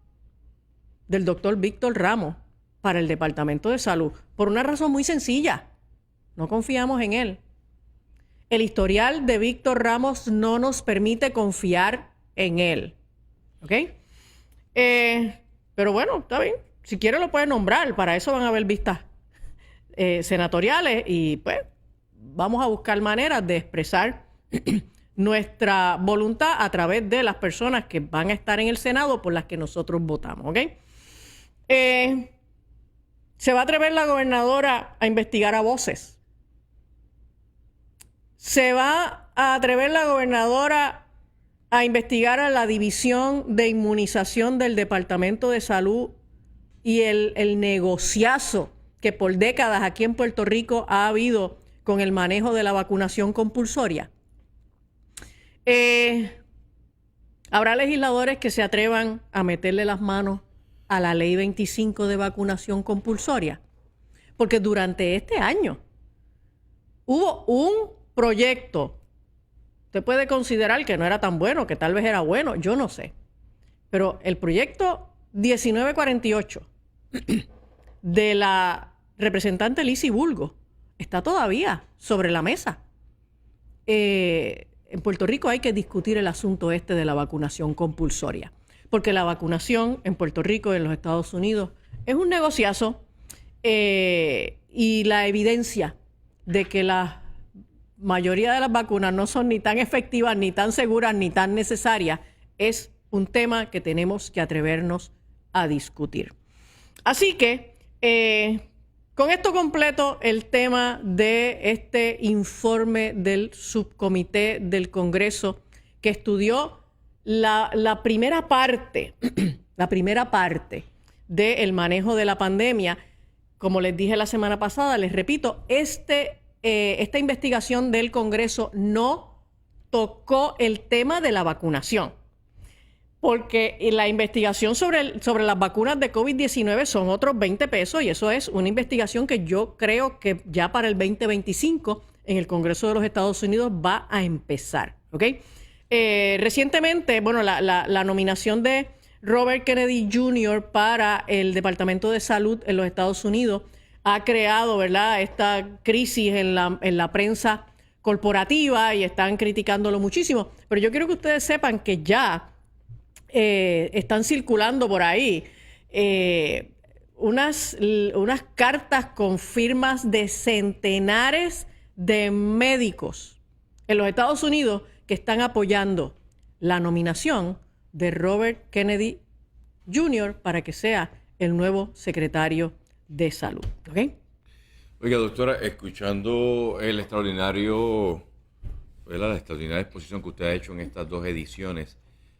del doctor Víctor Ramos para el Departamento de Salud, por una razón muy sencilla. No confiamos en él. El historial de Víctor Ramos no nos permite confiar en él. ¿Ok? Pero bueno, está bien. Si quiere lo puede nombrar. Para eso van a haber vistas senatoriales y pues vamos a buscar maneras de expresar nuestra voluntad a través de las personas que van a estar en el Senado por las que nosotros votamos. ¿Ok? ¿Se va a atrever la gobernadora a investigar a voces? ¿Se va a atrever la gobernadora a investigar a la División de Inmunización del Departamento de Salud y el negociazo que por décadas aquí en Puerto Rico ha habido con el manejo de la vacunación compulsoria? ¿Habrá legisladores que se atrevan a meterle las manos a la Ley 25 de vacunación compulsoria? Porque durante este año hubo un proyecto, usted puede considerar que no era tan bueno, que tal vez era bueno, yo no sé, pero el proyecto 1948 de la representante Lizy Bulgo está todavía sobre la mesa. En Puerto Rico hay que discutir el asunto este de la vacunación compulsoria, porque la vacunación en Puerto Rico y en los Estados Unidos es un negociazo, y la evidencia de que la mayoría de las vacunas no son ni tan efectivas, ni tan seguras, ni tan necesarias, es un tema que tenemos que atrevernos a discutir. Así que, con esto completo el tema de este informe del subcomité del Congreso que estudió la primera parte, del manejo de la pandemia. Como les dije la semana pasada, les repito, esta investigación del Congreso no tocó el tema de la vacunación, porque la investigación sobre las vacunas de COVID-19 son otros 20 pesos y eso es una investigación que yo creo que ya para el 2025 en el Congreso de los Estados Unidos va a empezar. ¿Ok? Recientemente, bueno, la nominación de Robert Kennedy Jr. para el Departamento de Salud en los Estados Unidos ha creado, ¿verdad?, esta crisis en la prensa corporativa y están criticándolo muchísimo. Pero yo quiero que ustedes sepan que ya están circulando por ahí unas cartas con firmas de centenares de médicos en los Estados Unidos que están apoyando la nominación de Robert Kennedy Jr. para que sea el nuevo secretario de Salud. ¿Ok? Oiga, doctora, escuchando la extraordinaria exposición que usted ha hecho en estas dos ediciones,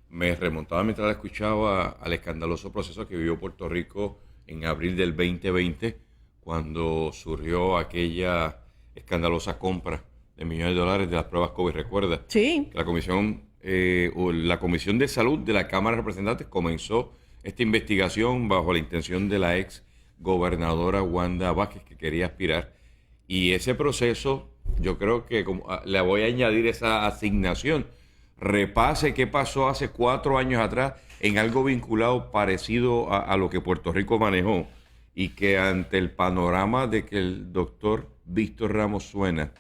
me remontaba mientras la escuchaba al escandaloso proceso que vivió Puerto Rico en abril del 2020, cuando surgió aquella escandalosa compra de millones de dólares de las pruebas COVID. ¿Recuerda? Sí. Que la Comisión de Salud de la Cámara de Representantes comenzó esta investigación bajo la intención de la ex gobernadora Wanda Vázquez, que quería aspirar. Y ese proceso, yo creo que le voy a añadir esa asignación. Repase qué pasó hace 4 años atrás en algo vinculado parecido a lo que Puerto Rico manejó, y que ante el panorama de que el doctor Víctor Ramos suena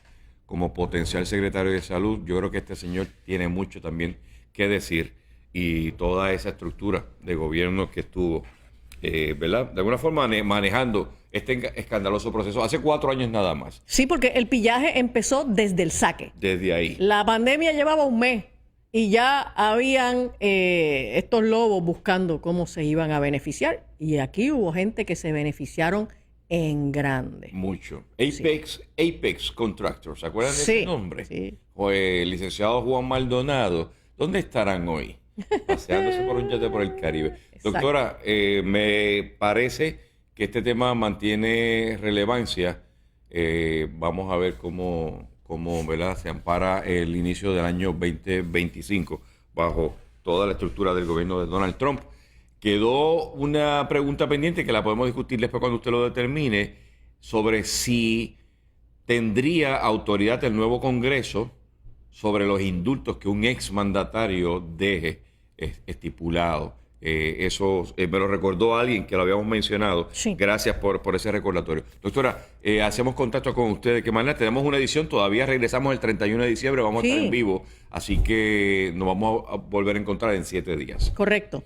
como potencial secretario de Salud, yo creo que este señor tiene mucho también que decir, y toda esa estructura de gobierno que estuvo, ¿verdad?, de alguna forma manejando este escandaloso proceso hace 4 años nada más. Sí, porque el pillaje empezó desde el saque. Desde ahí. La pandemia llevaba un mes y ya habían estos lobos buscando cómo se iban a beneficiar. Y aquí hubo gente que se beneficiaron en grande. Mucho. Apex Contractors, ¿se acuerdan de ese nombre? Sí. O el licenciado Juan Maldonado. ¿Dónde estarán hoy? Paseándose por un yate por el Caribe. Exacto. Doctora, me parece que este tema mantiene relevancia. Vamos a ver cómo ¿verdad?, se ampara el inicio del año 2025 bajo toda la estructura del gobierno de Donald Trump, quedó una pregunta pendiente que la podemos discutir después cuando usted lo determine, sobre si tendría autoridad el nuevo Congreso sobre los indultos que un exmandatario deje estipulado. Eso me lo recordó alguien que lo habíamos mencionado. Sí. Gracias por ese recordatorio. Doctora, hacemos contacto con usted. ¿De qué manera? Tenemos una edición, todavía regresamos el 31 de diciembre, vamos a estar en vivo, así que nos vamos a volver a encontrar en 7 días. Correcto.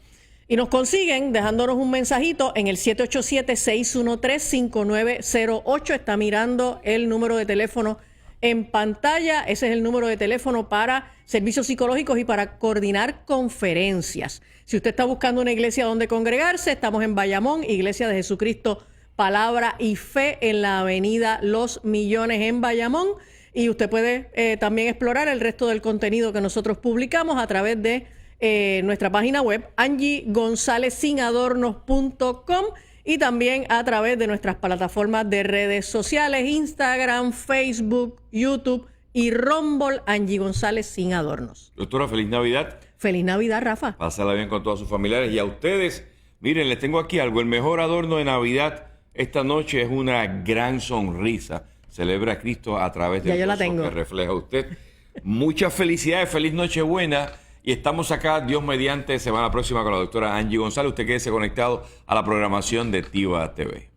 Y nos consiguen dejándonos un mensajito en el 787-613-5908. Está mirando el número de teléfono en pantalla. Ese es el número de teléfono para servicios psicológicos y para coordinar conferencias. Si usted está buscando una iglesia donde congregarse, estamos en Bayamón, Iglesia de Jesucristo, Palabra y Fe, en la avenida Los Millones en Bayamón. Y usted puede también explorar el resto del contenido que nosotros publicamos a través de nuestra página web, angiegonzalesinadornos.com, y también a través de nuestras plataformas de redes sociales, Instagram, Facebook, YouTube y Rumble, Angie González Sin Adornos. Doctora, feliz Navidad. Feliz Navidad, Rafa. Pásala bien con todos sus familiares. Y a ustedes, miren, les tengo aquí algo. El mejor adorno de Navidad esta noche es una gran sonrisa. Celebra a Cristo a través del gozo que refleja usted. Muchas felicidades, feliz Nochebuena. Y estamos acá, Dios mediante, semana próxima con la doctora Angie González. Usted quédese conectado a la programación de TIVA TV.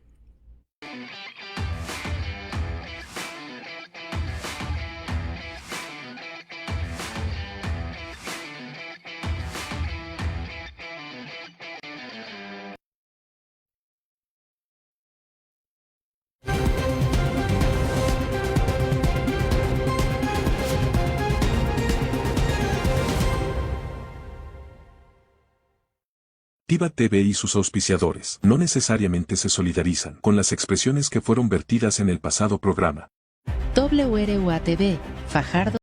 TIVA TV y sus auspiciadores no necesariamente se solidarizan con las expresiones que fueron vertidas en el pasado programa. WRUA-TV, Fajardo.